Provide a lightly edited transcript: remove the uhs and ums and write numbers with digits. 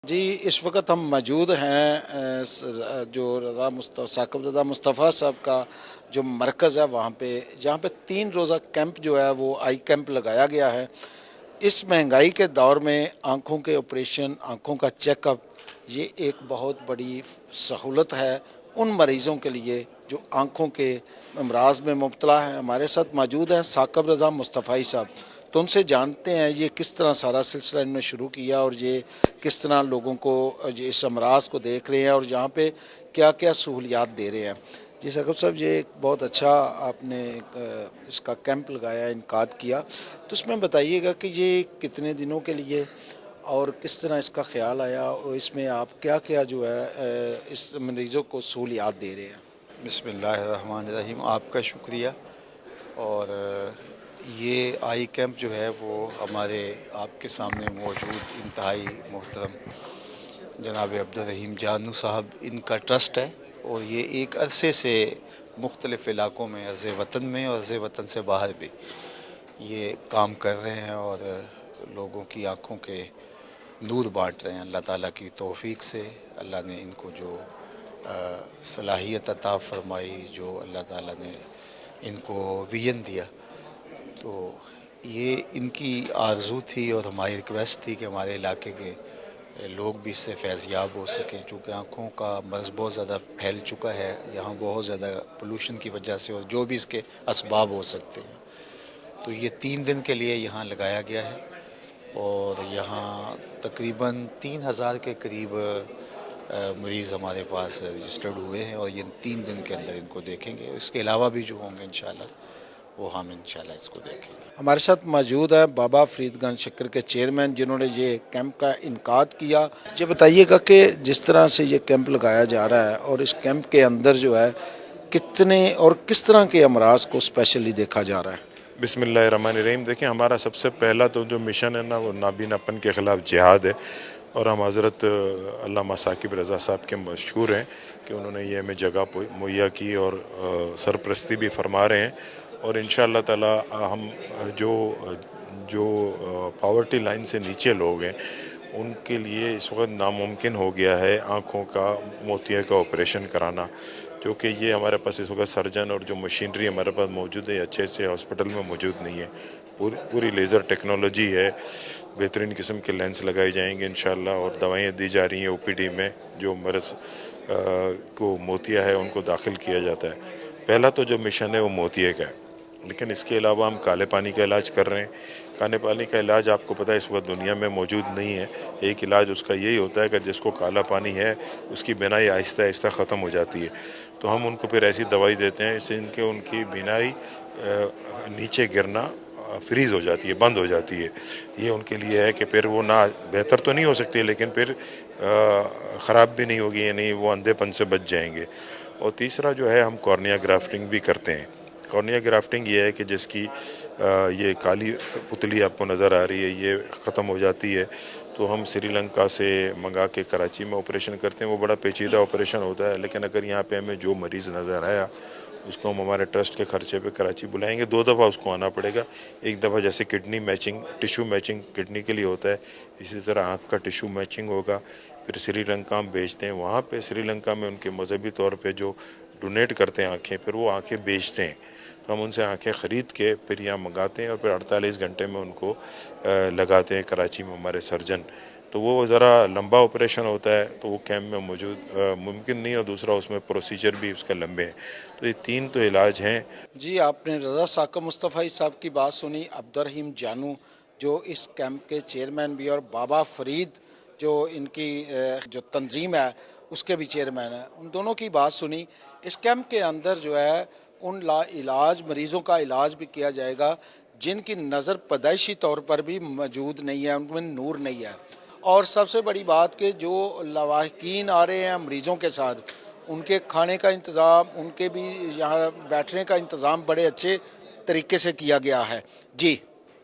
جی اس وقت ہم موجود ہیں جو ثاقب رضا مصطفیٰ صاحب کا جو مرکز ہے وہاں پہ، جہاں پہ 3 روزہ کیمپ جو ہے وہ آئی کیمپ لگایا گیا ہے۔ اس مہنگائی کے دور میں آنکھوں کے آپریشن، آنکھوں کا چیک اپ، یہ ایک بہت بڑی سہولت ہے ان مریضوں کے لیے جو آنکھوں کے امراض میں مبتلا ہیں۔ ہمارے ساتھ موجود ہیں ثاقب رضا مصطفی صاحب، تو ان سے جانتے ہیں یہ کس طرح سارا سلسلہ انہوں نے شروع کیا اور یہ کس طرح لوگوں کو اس امراض کو دیکھ رہے ہیں اور یہاں پہ کیا کیا سہولیات دے رہے ہیں۔ جی ثاقب صاحب، یہ ایک بہت اچھا آپ نے اس کا کیمپ لگایا، انعقاد کیا، تو اس میں بتائیے گا کہ یہ کتنے دنوں کے لیے اور کس طرح اس کا خیال آیا اور اس میں آپ کیا کیا جو ہے اس مریضوں کو سہولیات دے رہے ہیں۔ بسم اللہ الرحمن الرحیم، آپ کا شکریہ۔ اور یہ آئی کیمپ جو ہے وہ ہمارے آپ کے سامنے موجود انتہائی محترم جناب عبدالرحیم جانو صاحب ان کا ٹرسٹ ہے، اور یہ ایک عرصے سے مختلف علاقوں میں عرض وطن میں اور عرض وطن سے باہر بھی یہ کام کر رہے ہیں اور لوگوں کی آنکھوں کے نور بانٹ رہے ہیں۔ اللہ تعالیٰ کی توفیق سے اللہ نے ان کو جو صلاحیت عطا فرمائی، جو اللہ تعالیٰ نے ان کو ویژن دیا، تو یہ ان کی آرزو تھی اور ہماری ریکویسٹ تھی کہ ہمارے علاقے کے لوگ بھی اس سے فیض یاب ہو سکیں، چونکہ آنکھوں کا مرض بہت زیادہ پھیل چکا ہے یہاں بہت زیادہ پولوشن کی وجہ سے، اور جو بھی اس کے اسباب ہو سکتے ہیں۔ تو یہ 3 دن کے لیے یہاں لگایا گیا ہے، اور یہاں تقریباً 3,000 کے قریب مریض ہمارے پاس رجسٹرڈ ہوئے ہیں، اور یہ 3 دن کے اندر ان کو دیکھیں گے۔ اس کے علاوہ بھی جو ہوں گے انشاءاللہ وہ ہم انشاءاللہ اس کو دیکھیں گے۔ ہمارے ساتھ موجود ہے بابا فرید گنج شکر کے چیئرمین، جنہوں نے یہ کیمپ کا انعقاد کیا۔ یہ بتائیے گا کہ جس طرح سے یہ کیمپ لگایا جا رہا ہے اور اس کیمپ کے اندر جو ہے کتنے اور کس طرح کے امراض کو اسپیشلی دیکھا جا رہا ہے۔ بسم اللہ الرحمن الرحیم۔ دیکھیں، ہمارا سب سے پہلا تو جو مشن ہے نا وہ نابیناپن کے خلاف جہاد ہے، اور ہم حضرت علامہ ثاقب رضا صاحب کے مشہور ہیں کہ انہوں نے یہ ہمیں جگہ مہیا کی اور سرپرستی بھی فرما رہے ہیں، اور انشاءاللہ تعالی ہم جو پاورٹی لائن سے نیچے لوگ ہیں ان کے لیے اس وقت ناممکن ہو گیا ہے آنکھوں کا موتیہ کا آپریشن کرانا، جو کہ یہ ہمارے پاس اس وقت سرجن اور جو مشینری ہمارے پاس موجود ہے اچھے سے ہاسپٹل میں موجود نہیں ہے۔ پوری لیزر ٹیکنالوجی ہے، بہترین قسم کے لینس لگائے جائیں گے انشاءاللہ، اور دوائیں دی جا رہی ہیں او پی ڈی میں، جو مرض کو موتیہ ہے ان کو داخل کیا جاتا ہے۔ پہلا تو جو مشن ہے وہ موتیہ کا ہے، لیکن اس کے علاوہ ہم کالے پانی کا علاج کر رہے ہیں۔ کالے پانی کا علاج آپ کو پتہ ہے اس وقت دنیا میں موجود نہیں ہے۔ ایک علاج اس کا یہی ہوتا ہے کہ جس کو کالا پانی ہے اس کی بینائی آہستہ آہستہ ختم ہو جاتی ہے، تو ہم ان کو پھر ایسی دوائی دیتے ہیں جس سے ان کی بینائی نیچے گرنا فریز ہو جاتی ہے، بند ہو جاتی ہے۔ یہ ان کے لیے ہے کہ پھر وہ نہ بہتر تو نہیں ہو سکتی لیکن پھر خراب بھی نہیں ہوگی، یعنی وہ اندھے پن سے بچ جائیں گے۔ اور تیسرا جو ہے ہم کارنیا گرافٹنگ بھی کرتے ہیں۔ کارنیا گرافٹنگ یہ ہے کہ جس کی یہ کالی پتلی آپ کو نظر آ رہی ہے یہ ختم ہو جاتی ہے، تو ہم سری لنکا سے منگا کے کراچی میں آپریشن کرتے ہیں۔ وہ بڑا پیچیدہ آپریشن ہوتا ہے، لیکن اگر یہاں پہ ہمیں جو مریض نظر آیا اس کو ہم ہمارے ٹرسٹ کے خرچے پہ کراچی بلائیں گے۔ 2 دفعہ اس کو آنا پڑے گا، ایک دفعہ جیسے kidney matching, tissue matching kidney کے لیے ہوتا ہے، اسی طرح آنکھ کا ٹیشو میچنگ ہوگا۔ پھر سری لنکا ہم بیچتے ہیں، وہاں پہ سری لنکا میں ان کے مذہبی طور پہ جو ڈونیٹ کرتے ہیں آنکھیں، پھر وہ آنکھیں بیچتے ہیں، تو ہم ان سے آنکھیں خرید کے پھر یہاں منگاتے ہیں، اور پھر 48 گھنٹے میں ان کو لگاتے ہیں کراچی میں ہمارے سرجن۔ تو وہ ذرا لمبا آپریشن ہوتا ہے، تو وہ کیمپ میں موجود ممکن نہیں، اور دوسرا اس میں پروسیجر بھی اس کے لمبے ہیں۔ تو یہ 3 تو علاج ہیں۔ جی آپ نے رضا ثاقب مصطفی صاحب کی بات سنی، عبدالرحیم جانو جو اس کیمپ کے چیئرمین بھی، اور بابا فرید جو ان کی جو تنظیم ہے اس کے بھی چیئرمین ہیں، ان دونوں کی بات سنی۔ اس کیمپ کے اندر جو ہے ان لا علاج مریضوں کا علاج بھی کیا جائے گا جن کی نظر پیدائشی طور پر بھی موجود نہیں ہے، ان میں نور نہیں ہے، اور سب سے بڑی بات کہ جو لواحقین آ رہے ہیں مریضوں کے ساتھ ان کے کھانے کا انتظام، ان کے بھی یہاں بیٹھنے کا انتظام بڑے اچھے طریقے سے کیا گیا ہے۔ جی